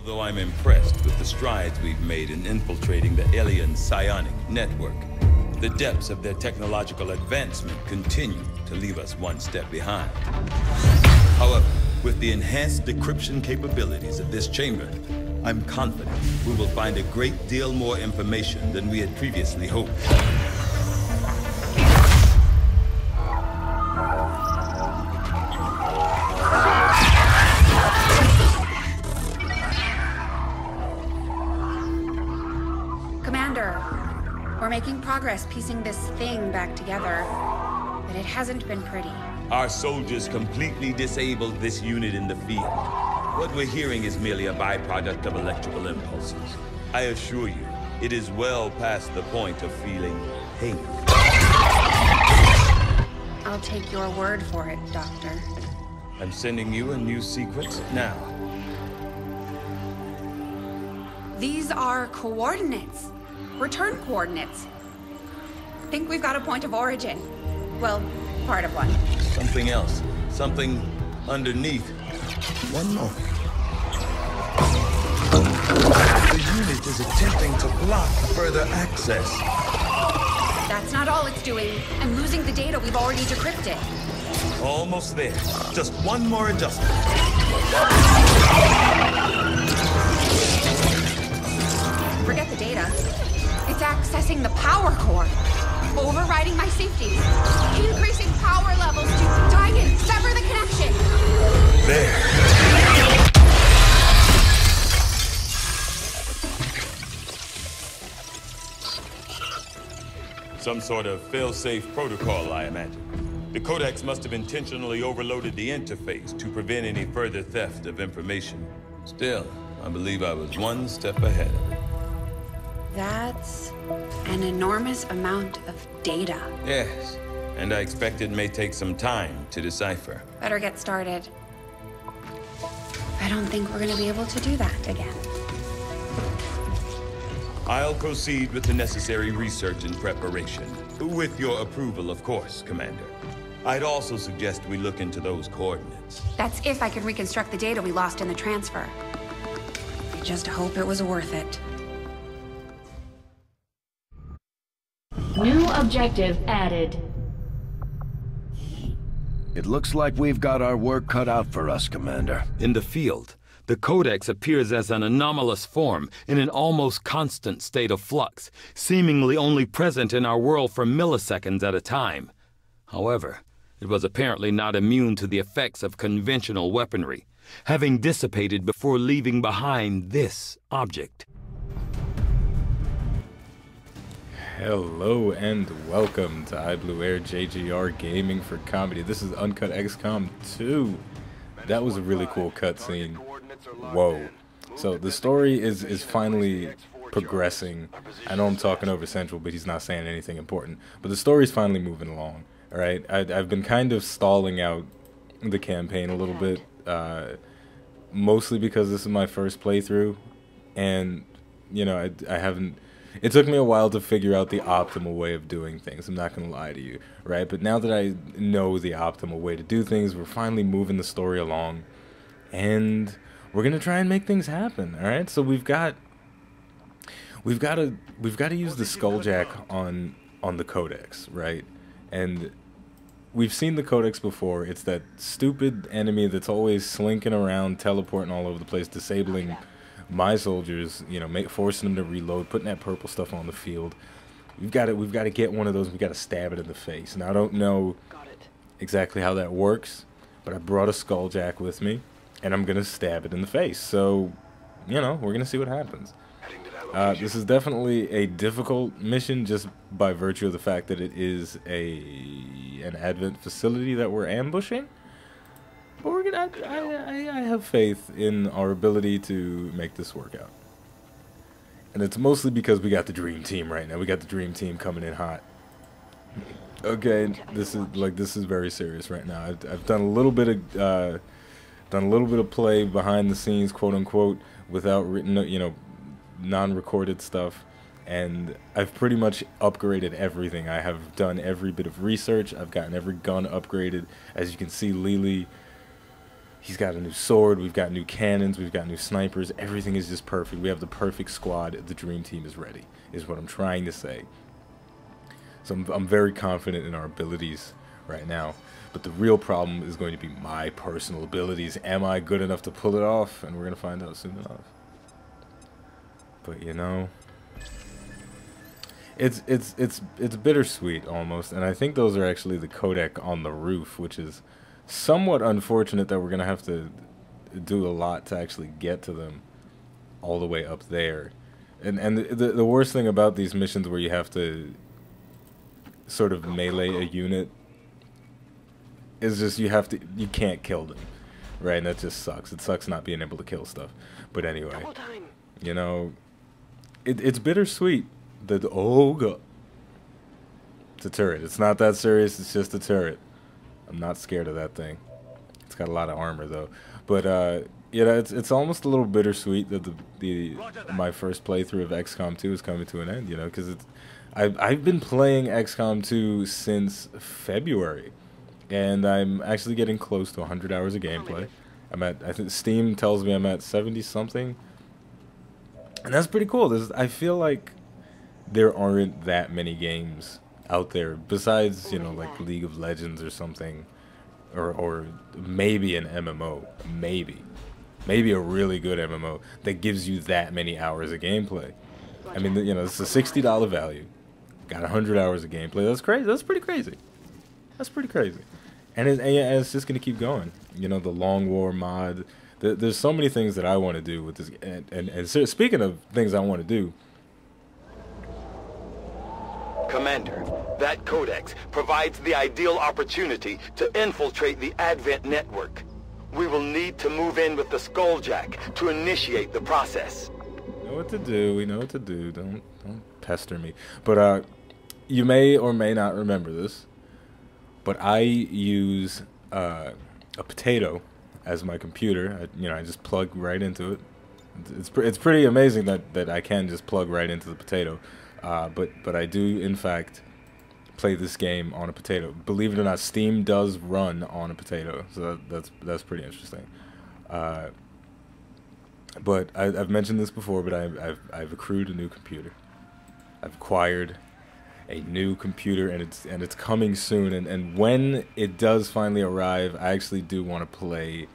Although I'm impressed with the strides we've made in infiltrating the alien psionic network, the depths of their technological advancement continue to leave us one step behind. However, with the enhanced decryption capabilities of this chamber, I'm confident we will find a great deal more information than we had previously hoped. Commander, we're making progress piecing this thing back together, but it hasn't been pretty. Our soldiers completely disabled this unit in the field. What we're hearing is merely a byproduct of electrical impulses. I assure you, it is well past the point of feeling pain. I'll take your word for it, Doctor. I'm sending you a new sequence now. These are coordinates. Return coordinates. Think we've got a point of origin. Well, part of one. Something else. Something underneath. One moment. The unit is attempting to block further access. That's not all it's doing. I'm losing the data we've already decrypted. Almost there. Just one more adjustment. Forget the data. It's accessing the power core. Overriding my safety. Increasing power levels to die and sever the connection. There. Some sort of fail-safe protocol, I imagine. The Codex must have intentionally overloaded the interface to prevent any further theft of information. Still, I believe I was one step ahead of it. That's an enormous amount of data. Yes, and I expect it may take some time to decipher. Better get started. I don't think we're gonna be able to do that again. I'll proceed with the necessary research and preparation. With your approval, of course, Commander. I'd also suggest we look into those coordinates. That's if I can reconstruct the data we lost in the transfer. I just hope it was worth it. New objective added. It looks like we've got our work cut out for us, Commander. In the field, the Codex appears as an anomalous form in an almost constant state of flux, seemingly only present in our world for milliseconds at a time. However, it was apparently not immune to the effects of conventional weaponry, having dissipated before leaving behind this object. Hello and welcome to iBluAirJgR Gaming for Comedy. This is Uncut XCOM 2. That was a really cool cutscene. Whoa. So the story is finally progressing. I know I'm talking over Central, but he's not saying anything important. But the story's finally moving along. Alright, I've been kind of stalling out the campaign a little bit. Mostly because this is my first playthrough. And, you know, I haven't... It took me a while to figure out the optimal way of doing things, I'm not going to lie to you, right? But now that I know the optimal way to do things, we're finally moving the story along, and we're going to try and make things happen, all right? So we've got to use the Skulljack on the Codex, right? And we've seen the Codex before. It's that stupid enemy that's always slinking around, teleporting all over the place, disabling my soldiers, you know, forcing them to reload, putting that purple stuff on the field. We've got to get one of those. We've got to stab it in the face. Now, I don't know exactly how that works, but I brought a Skulljack with me, and I'm going to stab it in the face. So, you know, we're going to see what happens. This is definitely a difficult mission just by virtue of the fact that it is an Advent facility that we're ambushing. But we're gonna, I have faith in our ability to make this work out. And it's mostly because we got the dream team right now. We got the dream team coming in hot. Okay, this is very serious right now. I've done a little bit of play behind the scenes, quote unquote, without written, you know, non-recorded stuff. And I've pretty much upgraded everything. I have done every bit of research. I've gotten every gun upgraded. As you can see, Lily He's got a new sword, we've got new cannons, we've got new snipers. Everything is just perfect. We have the perfect squad. The dream team is ready, is what I'm trying to say. So I'm very confident in our abilities right now. But the real problem is going to be my personal abilities. Am I good enough to pull it off? And we're going to find out soon enough. But you know, it's bittersweet almost. And I think those are actually the codec on the roof, which is somewhat unfortunate that we're going to have to do a lot to actually get to them all the way up there. And the worst thing about these missions where you have to sort of melee a unit is just you can't kill them, right? And that just sucks. It sucks not being able to kill stuff. But anyway, you know, it's bittersweet that, oh god, it's a turret. It's not that serious. It's just a turret. I'm not scared of that thing. It's got a lot of armor though. But you know, it's almost a little bittersweet that my first playthrough of XCOM 2 is coming to an end. You know, because I've been playing XCOM 2 since February. And I'm actually getting close to 100 hours of gameplay. I think Steam tells me I'm at 70 something. And that's pretty cool. I feel like there aren't that many games out there besides, you know, like League of Legends or something, or maybe an MMO, maybe a really good MMO that gives you that many hours of gameplay. I mean, you know, it's a $60 value. Got 100 hours of gameplay. That's crazy. That's pretty crazy. That's pretty crazy. And it's just going to keep going. You know, the Long War mod. There's so many things that I want to do with this. And so speaking of things I want to do. Commander, that codex provides the ideal opportunity to infiltrate the Advent network. We will need to move in with the Skulljack to initiate the process. We know what to do. We know what to do. Don't pester me. But you may or may not remember this. But I use a potato as my computer. I just plug right into it. It's pretty amazing that I can just plug right into the potato. But I do in fact play this game on a potato. Believe it or not, Steam does run on a potato, so that's pretty interesting. But I've mentioned this before, but I've accrued a new computer. I've acquired a new computer, and it's coming soon. And when it does finally arrive, I actually do want to play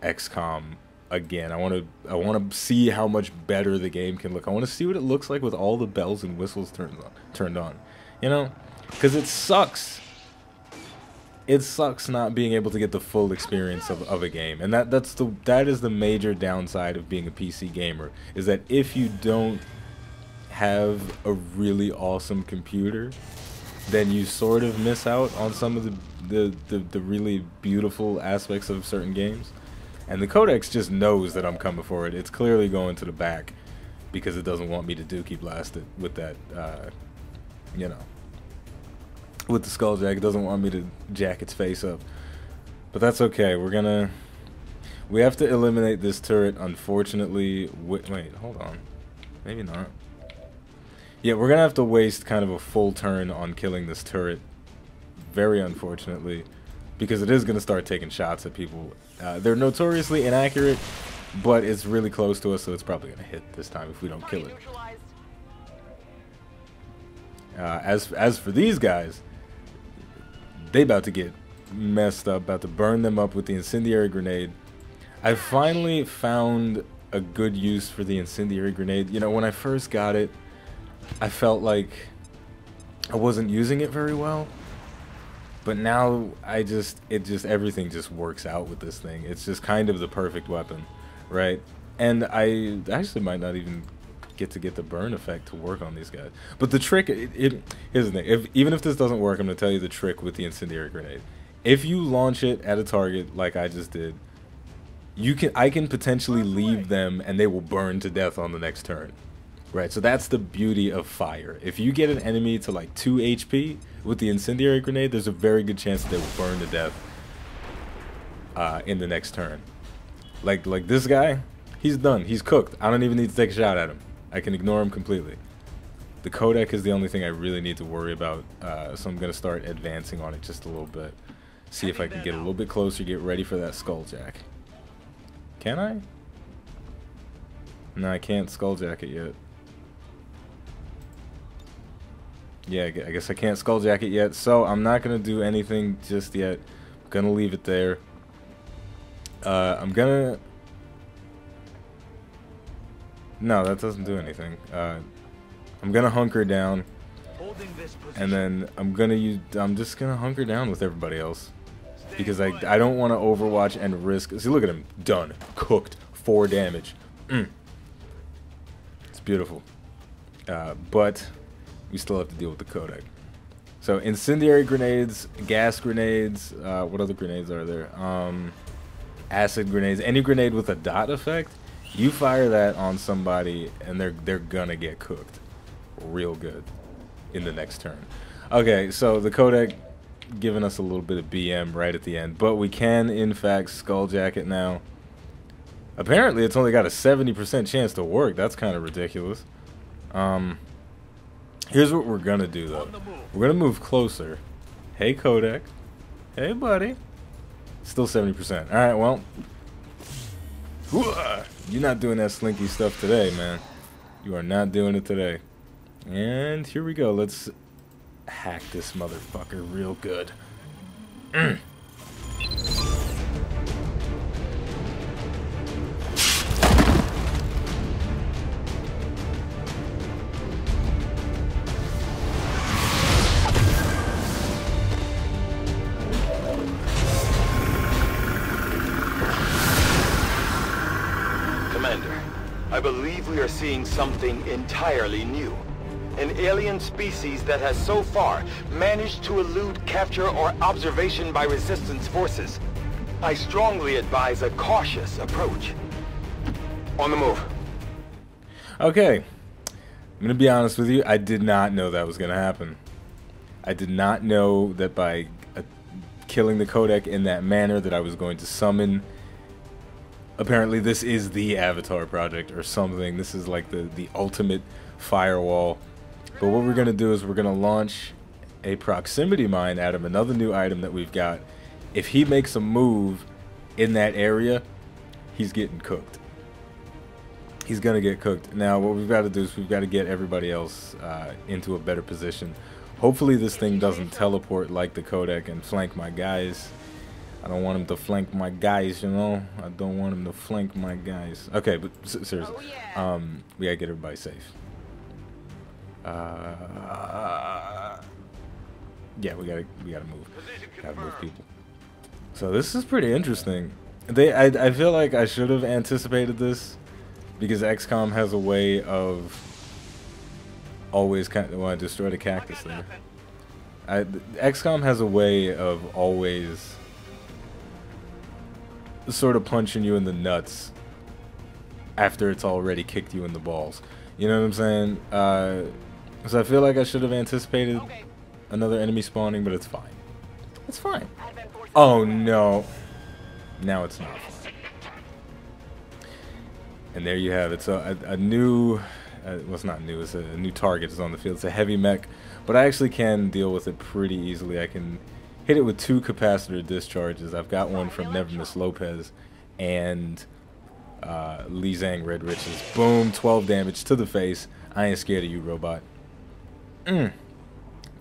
XCOM again. I want to see how much better the game can look. I want to see what it looks like with all the bells and whistles turned on. You know, because it sucks. It sucks not being able to get the full experience of a game, and that is the major downside of being a PC gamer, is that if you don't have a really awesome computer, then you sort of miss out on some of the really beautiful aspects of certain games. And the codex just knows that I'm coming for it. It's clearly going to the back because it doesn't want me to dookie blast it with that, you know, with the Skulljack. It doesn't want me to jack its face up. But that's okay. We have to eliminate this turret, unfortunately. Wait, hold on. Maybe not. Yeah, we're going to have to waste kind of a full turn on killing this turret, very unfortunately, because it is going to start taking shots at people. They're notoriously inaccurate, but it's really close to us, so it's probably going to hit this time if we don't kill it. As for these guys, they about to get messed up, about to burn them up with the incendiary grenade. I finally found a good use for the incendiary grenade. You know, when I first got it, I felt like I wasn't using it very well, but now everything just works out with this thing. It's just kind of the perfect weapon, right? And I actually might not even get the burn effect to work on these guys. But the trick, here's the thing. Even if this doesn't work, I'm going to tell you the trick with the incendiary grenade. If you launch it at a target like I just did, I can potentially leave them and they will burn to death on the next turn. Right, so that's the beauty of fire. If you get an enemy to like 2 HP with the incendiary grenade, there's a very good chance that they will burn to death in the next turn. Like this guy, he's done. He's cooked. I don't even need to take a shot at him. I can ignore him completely. The codec is the only thing I really need to worry about, so I'm going to start advancing on it just a little bit. See if I can get a little bit closer, get ready for that Skulljack. Can I? No, I can't skulljack it yet. Yeah, I guess I can't skulljack it yet, so I'm not gonna do anything just yet. I'm gonna leave it there. No, that doesn't do anything. I'm gonna hunker down, and then I'm just gonna hunker down with everybody else, because I don't want to overwatch and risk. See, look at him, done, cooked, 4 damage. It's beautiful, but we still have to deal with the codec. So incendiary grenades, gas grenades. What other grenades are there? Acid grenades. Any grenade with a dot effect. You fire that on somebody, and they're gonna get cooked, real good, in the next turn. Okay, so the codec giving us a little bit of BM right at the end, but we can in fact skulljack it now. Apparently, it's only got a 70% chance to work. That's kind of ridiculous. Here's what we're gonna do though. We're gonna move closer. Hey, codec. Hey, buddy. Still 70%. All right, well. You're not doing that slinky stuff today, man. You are not doing it today. And here we go. Let's hack this motherfucker real good. I believe we are seeing something entirely new. An alien species that has so far managed to elude capture or observation by resistance forces. I strongly advise a cautious approach. On the move. Okay. I'm gonna be honest with you, I did not know that was gonna happen. I did not know that by killing the codec in that manner that I was going to summon. Apparently this is the Avatar project or something. This is like the ultimate firewall. But what we're going to do is we're going to launch a proximity mine out of another new item that we've got. If he makes a move in that area, he's getting cooked. He's going to get cooked. Now what we've got to do is we've got to get everybody else into a better position. Hopefully this thing doesn't teleport like the codec and flank my guys. I don't want him to flank my guys, you know? I don't want him to flank my guys. Okay, but seriously, we gotta get everybody safe. Yeah, we gotta move. Gotta move people. So this is pretty interesting. I feel like I should have anticipated this, because XCOM has a way of always kind of want to destroy the cactus there. XCOM has a way of always sort of punching you in the nuts after it's already kicked you in the balls. You know what I'm saying? So I feel like I should have anticipated another enemy spawning, but it's fine. It's fine. Oh no. Now it's not fine. And there you have it. So a new, well, it's not new, it's a new target is on the field. It's a heavy mech, but I actually can deal with it pretty easily. I can hit it with 2 capacitor discharges. I've got one from Never Miss Lopez and Lee Zhang Red Riches. Boom, 12 damage to the face. I ain't scared of you, robot.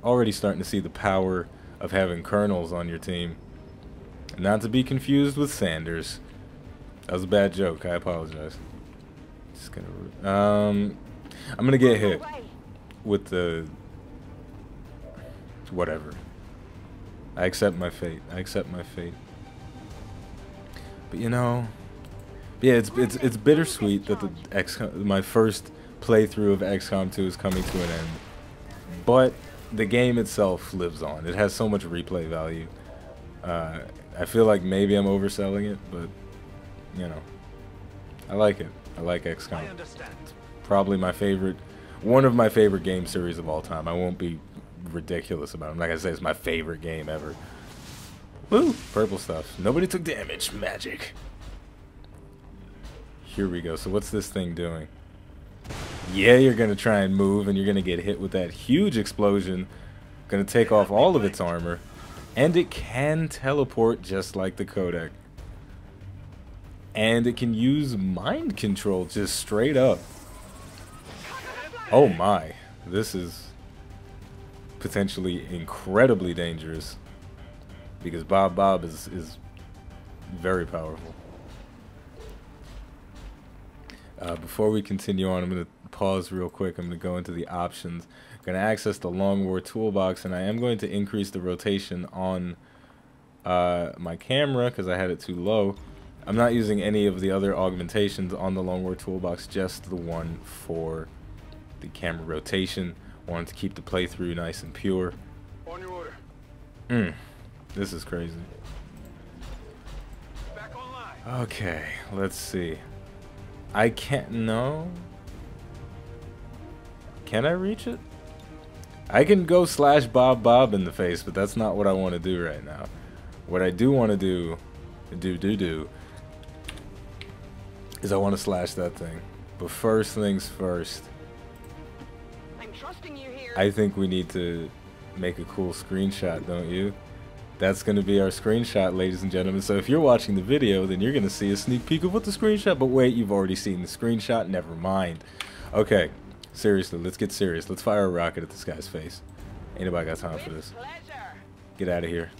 Already starting to see the power of having colonels on your team. Not to be confused with Sanders. That was a bad joke. I apologize. Just gonna, I'm gonna get hit with the whatever. I accept my fate. I accept my fate. But you know, yeah, it's bittersweet that the my first playthrough of XCOM 2 is coming to an end. But the game itself lives on. It has so much replay value. I feel like maybe I'm overselling it, but you know, I like it. I like XCOM. It's probably my favorite, one of my favorite game series of all time. I won't be ridiculous about it. Like I said, it's my favorite game ever. Woo! Purple stuff. Nobody took damage. Magic. Here we go. So what's this thing doing? Yeah, you're gonna try and move, and you're gonna get hit with that huge explosion. Gonna take off all of its armor, and it can teleport just like the codec. And it can use mind control just straight up. Oh my. This is potentially incredibly dangerous. Because Bob is very powerful. Before we continue on, I'm going to pause real quick. I'm going to go into the options. I'm going to access the Long War toolbox, and I am going to increase the rotation on my camera because I had it too low. I'm not using any of the other augmentations on the Long War toolbox, just the one for the camera rotation. I wanted to keep the playthrough nice and pure. On your order. This is crazy. Back online. Okay, let's see. I can't, no. Can I reach it? I can go slash Bob in the face, but that's not what I want to do right now. What I do want to do is I want to slash that thing. But first things first. I'm trusting you here. I think we need to make a cool screenshot, don't you? That's going to be our screenshot, ladies and gentlemen. So if you're watching the video, then you're going to see a sneak peek of what the screenshot. But wait, you've already seen the screenshot. Never mind. Okay, seriously, let's get serious. Let's fire a rocket at this guy's face. Ain't nobody got time for this. Get out of here.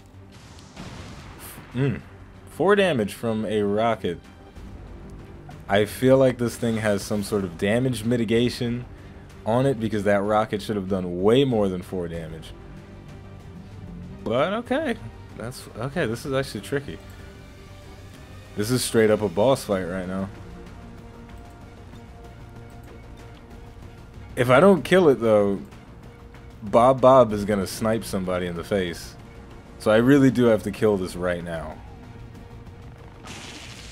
4 damage from a rocket. I feel like this thing has some sort of damage mitigation on it because that rocket should have done way more than 4 damage. But okay, that's okay. This is actually tricky. This is straight up a boss fight right now. If I don't kill it though, Bob is gonna snipe somebody in the face. So I really do have to kill this right now.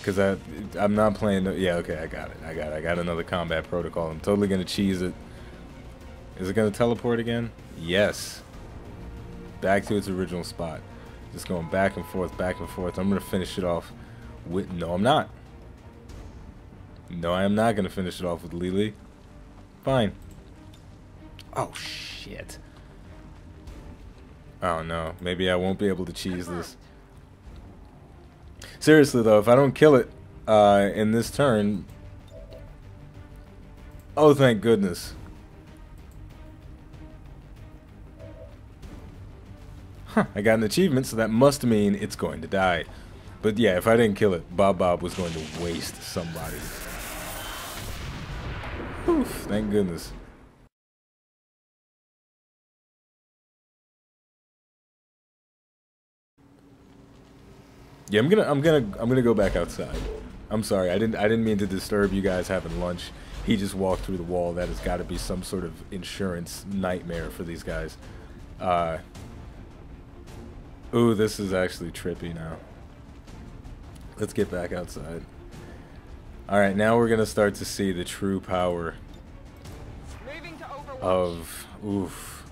Cause I'm not playing. Yeah, okay, I got it. I got another combat protocol. I'm totally gonna cheese it. Is it gonna teleport again? Yes. Back to its original spot. Just going back and forth, back and forth. I'm gonna finish it off with. No, I'm not. No, I am not gonna finish it off with Lily. Fine. Oh shit. Oh no. Maybe I won't be able to cheese this. Seriously though, if I don't kill it in this turn. Oh, thank goodness. Huh, I got an achievement, so that must mean it's going to die. But yeah, if I didn't kill it, Bob was going to waste somebody. Whew, thank goodness. Yeah, I'm gonna go back outside. I'm sorry, I didn't mean to disturb you guys having lunch. He just walked through the wall. That has got to be some sort of insurance nightmare for these guys. Ooh, this is actually trippy now. Let's get back outside. Alright, now we're going to start to see the true power of... Oof.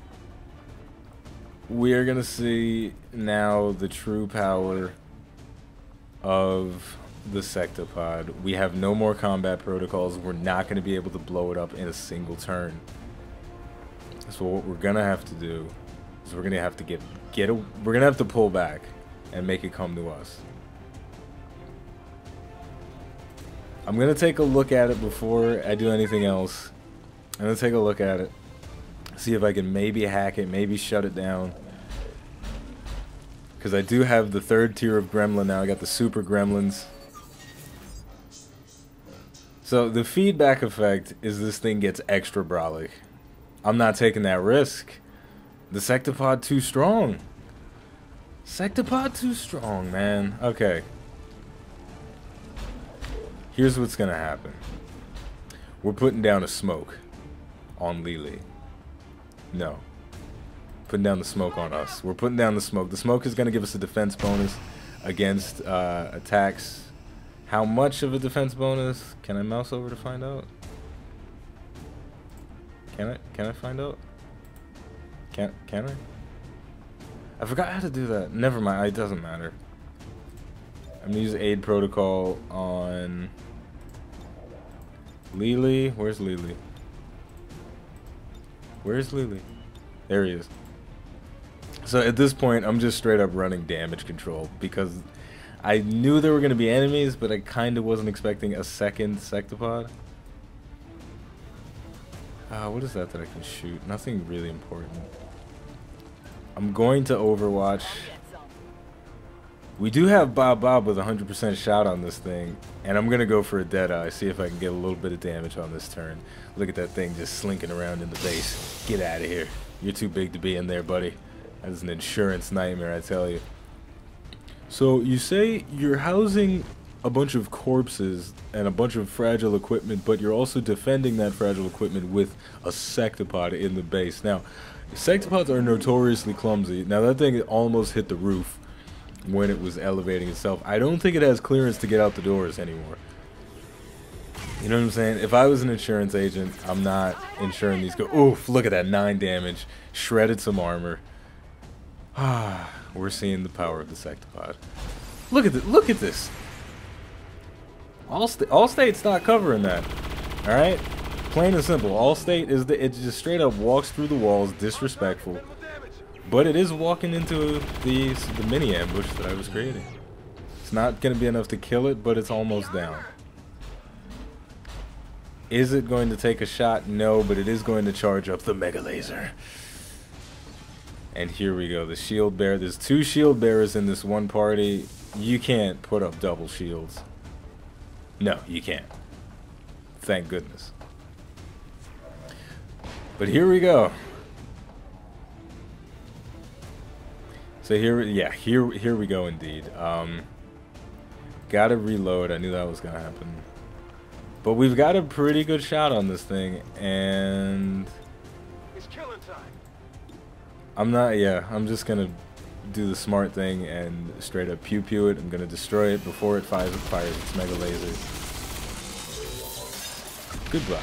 We are going to see now the true power of the Sectopod. We have no more combat protocols. We're not going to be able to blow it up in a single turn. So what we're going to have to do is we're going to have to we're going to have to pull back and make it come to us. I'm going to take a look at it before I do anything else. I'm going to take a look at it. See if I can maybe hack it, maybe shut it down. Because I do have the 3rd tier of gremlin now. I got the super gremlins. So the feedback effect is this thing gets extra brolic. I'm not taking that risk. The Sectopod too strong. Sectopod too strong, man. Okay. Here's what's gonna happen. We're putting down a smoke on Lily. No. Putting down the smoke on us. We're putting down the smoke. The smoke is gonna give us a defense bonus against attacks. How much of a defense bonus? Can I mouse over to find out? Can I find out? Can I? I forgot how to do that. Never mind, it doesn't matter. I'm gonna use aid protocol on Lily. Where's Lily? Where's Lily? There he is. So at this point, I'm just straight up running damage control because I knew there were going to be enemies, but I kind of wasn't expecting a second sectopod. What is that I can shoot? Nothing really important. I'm going to Overwatch. We do have Bob with 100% shot on this thing, and I'm going to go for a Deadeye, see if I can get a little bit of damage on this turn. Look at that thing just slinking around in the base. Get out of here. You're too big to be in there, buddy. That is an insurance nightmare, I tell you. So, you say you're housing a bunch of corpses and a bunch of fragile equipment, but you're also defending that fragile equipment with a sectopod in the base. Now, sectopods are notoriously clumsy. Now, that thing almost hit the roof when it was elevating itself. I don't think it has clearance to get out the doors anymore. You know what I'm saying? If I was an insurance agent, I'm not insuring these. Oof, look at that, 9 damage. Shredded some armor. We're seeing the power of the sectopod. Look at this. Allstate's not covering that. Alright? Plain and simple. Allstate is it just straight up walks through the walls, disrespectful. But it is walking into the mini ambush that I was creating. It's not going to be enough to kill it, but it's almost down. Is it going to take a shot? No, but it is going to charge up the mega laser. And here we go, the shield bearer. There's 2 shield bearers in this one party. You can't put up double shields. No, you can't. Thank goodness. But here we go. So here we go indeed. Gotta reload. I knew that was gonna happen. But we've got a pretty good shot on this thing, and It's killing time. I'm just gonna do the smart thing and straight up pew it. I'm gonna destroy it before it fires its mega laser. Goodbye.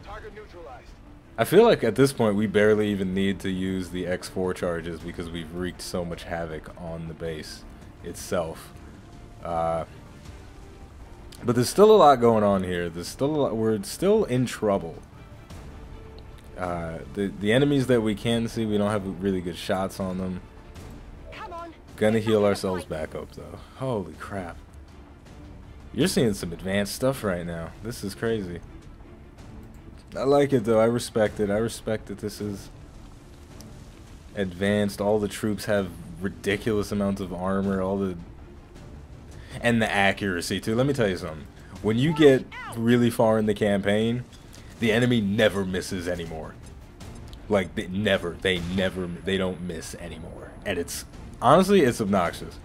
Target neutralized. I feel like at this point we barely even need to use the X4 charges because we've wreaked so much havoc on the base itself. But there's still a lot going on here. There's still a lot, we're still in trouble. The enemies that we can see, we don't have really good shots on them. Come on. Gonna heal ourselves back up though. Holy crap. You're seeing some advanced stuff right now. This is crazy. I like it though. I respect it. I respect that this is advanced. All the troops have ridiculous amounts of armor. And the accuracy too. Let me tell you something. When you get really far in the campaign, the enemy never misses anymore. Like they don't miss anymore. And it's honestly, it's obnoxious.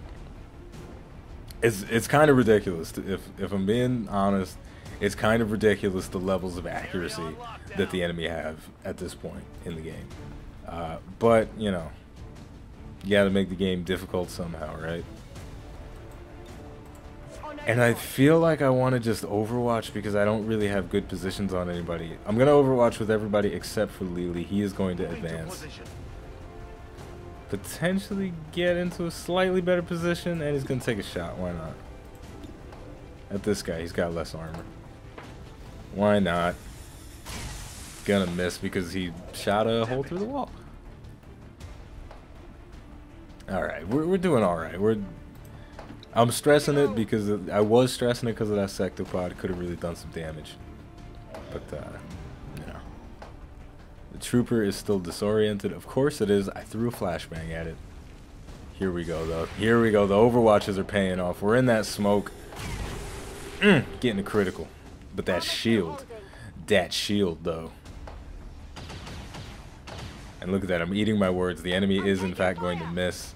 It's kind of ridiculous. If I'm being honest, it's kind of ridiculous the levels of accuracy that the enemy have at this point in the game. But you know, you got to make the game difficult somehow, right? And I feel like I want to just Overwatch because I don't really have good positions on anybody. I'm going to Overwatch with everybody except for Lily. He is going to advance. Potentially get into a slightly better position, and he's going to take a shot. Why not? At this guy, he's got less armor. Why not? Gonna miss because he shot a hole through the wall. Alright, we're doing alright. I'm stressing it because I was stressing it because of that sectopod. Could have really done some damage. But, you know. The trooper is still disoriented. Of course it is. I threw a flashbang at it. Here we go, though. Here we go. The Overwatches are paying off. We're in that smoke. Getting a critical. But that shield. That shield, though. And look at that. I'm eating my words. The enemy is, in fact, going to miss.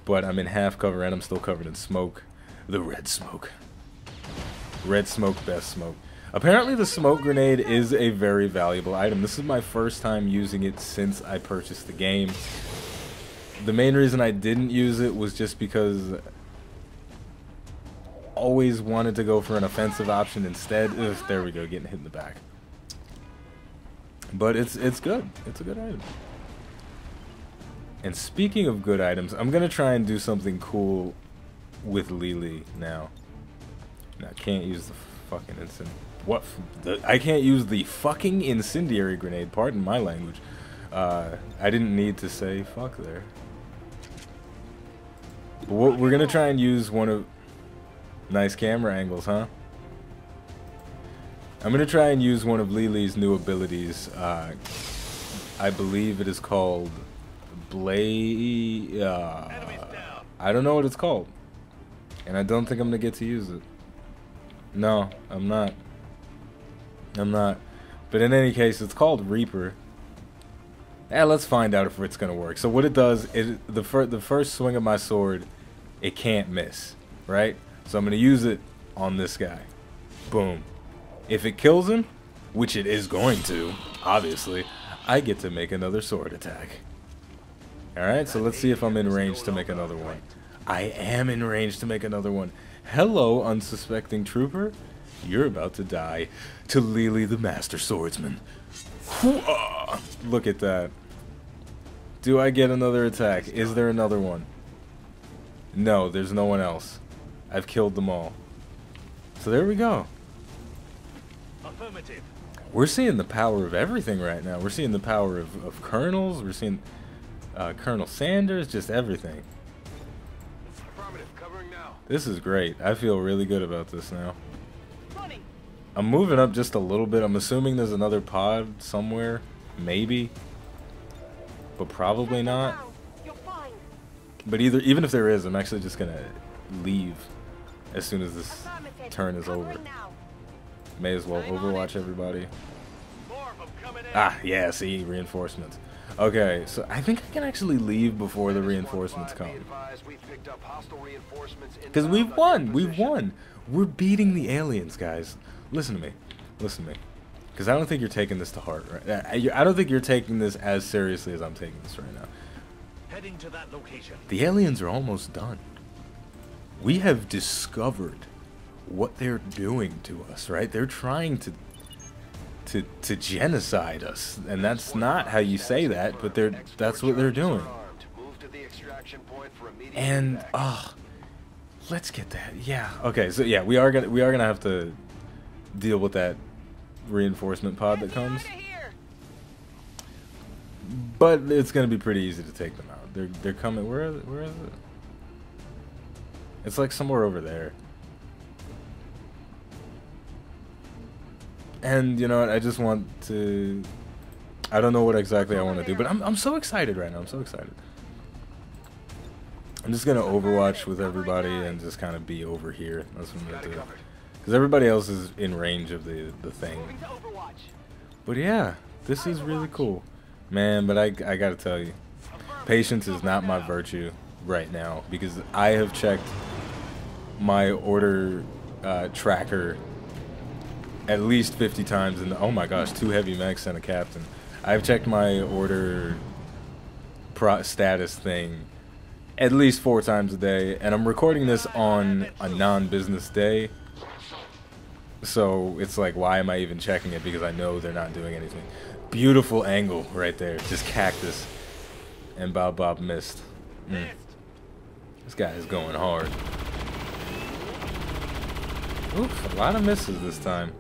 But I'm in half cover and I'm still covered in smoke. The red smoke. Red smoke, best smoke. Apparently the smoke grenade is a very valuable item. This is my first time using it since I purchased the game. The main reason I didn't use it was just because I always wanted to go for an offensive option instead. Ugh, there we go, getting hit in the back. But it's good. It's a good item. And speaking of good items, I'm going to try and do something cool with Lily now. Now, I can't use the fucking I can't use the fucking incendiary grenade. Pardon my language. I didn't need to say fuck there. But we're gonna try and use one of... Nice camera angles, huh? I'm gonna try and use one of Lili's new abilities. I believe it is called Blade. I don't know what it's called, and I don't think I'm gonna get to use it. No, I'm not. But in any case, it's called Reaper. Let's find out if it's gonna work. So what it does is the first swing of my sword, it can't miss, right? So I'm gonna use it on this guy. Boom. If it kills him, which it is going to, obviously, I get to make another sword attack. Alright, so let's see if I'm in range to make another one. I am in range to make another one. Hello, unsuspecting trooper. You're about to die to Lili the Master Swordsman. Hoo-ah! Look at that. Do I get another attack? Is there another one? No, there's no one else. I've killed them all. So there we go. Affirmative. We're seeing the power of everything right now. We're seeing the power of colonels. We're seeing Colonel Sanders, just everything. Affirmative. Covering now. This is great. I feel really good about this now. Running. I'm moving up just a little bit. I'm assuming there's another pod somewhere. Maybe. But probably not. You're fine. But even if there is, I'm actually just going to leave as soon as this Affirmative. turn is over. Covering now. May as well overwatch everybody. More of them coming in. Ah, yeah, see, reinforcements. Okay, so I think I can actually leave before the reinforcements come. Because we've won. We're beating the aliens, guys. Listen to me. Because I don't think you're taking this to heart, right? I don't think you're taking this as seriously as I'm taking this right now. Heading to that location. The aliens are almost done. We have discovered what they're doing to us, right? They're trying to genocide us, and that's not how you say that, but that's what they're doing. And let's get that. Yeah. Okay. So yeah, we are gonna have to deal with that reinforcement pod that comes, but it's gonna be pretty easy to take them out. They're coming. Where is it? It's like somewhere over there. And you know what? I just want to. I don't know what exactly I want to do, but I'm so excited right now. I'm so excited. I'm just gonna Overwatch with everybody and just kind of be over here. That's what I'm gonna do. Because everybody else is in range of the thing. But yeah, this is really cool, man. But I gotta tell you, patience is not my virtue right now, because I have checked my order tracker at least 50 times, and oh my gosh, 2 heavy mechs and a captain. I've checked my order status thing at least 4 times a day, and I'm recording this on a non-business day, so it's like, why am I even checking it? Because I know they're not doing anything. Beautiful angle right there, just cactus, and Bob missed. This guy is going hard. Oof, a lot of misses this time.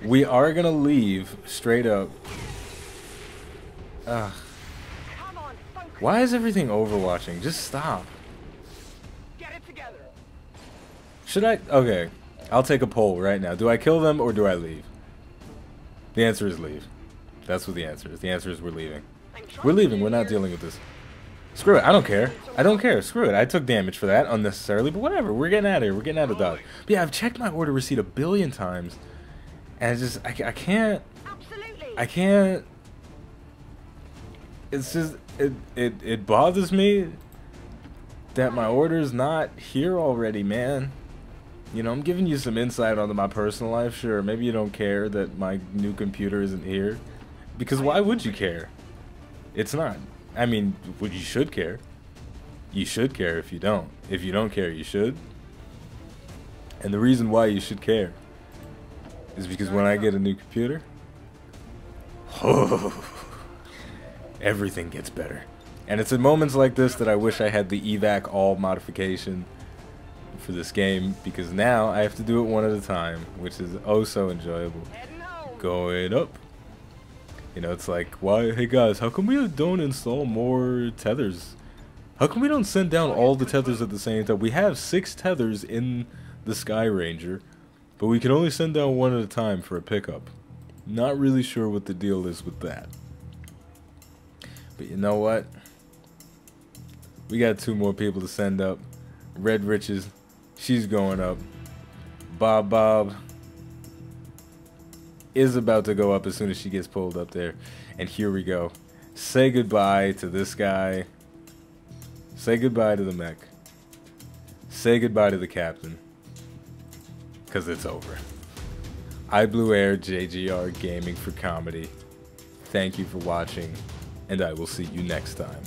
We are gonna leave straight up. Why is everything overwatching? Just stop. Get it together. Should I? Okay, I'll take a poll right now. Do I kill them or do I leave? The answer is leave. That's what the answer is. The answer is we're leaving. We're leaving. We're not dealing with this. Screw it. I don't care. I don't care. Screw it. I took damage for that unnecessarily, but whatever. We're getting out of here. We're getting out of Dodge. But yeah, I've checked my order receipt 1 billion times, and I can't. Absolutely. I can't. It's just it bothers me that my order's not here already, man. You know, I'm giving you some insight onto my personal life. Sure, maybe you don't care that my new computer isn't here, because why would you care? It's not. I mean, you should care. You should care if you don't. If you don't care, you should. And the reason why you should care is because when I get a new computer, everything gets better. And it's in moments like this that I wish I had the evac all modification for this game, because now I have to do it one at a time, which is oh so enjoyable. Going up. You know, it's like, why, hey guys, how come we don't install more tethers How come we don't send down all the tethers at the same time? We have 6 tethers in the Sky Ranger, but we can only send down one at a time for a pickup. Not really sure what the deal is with that. But you know what? We got 2 more people to send up. Red Riches, she's going up. Bob is about to go up as soon as she gets pulled up there. And here we go. Say goodbye to this guy. Say goodbye to the mech. Say goodbye to the captain. Because it's over. iBluAirJgR Gaming for Comedy. Thank you for watching, and I will see you next time.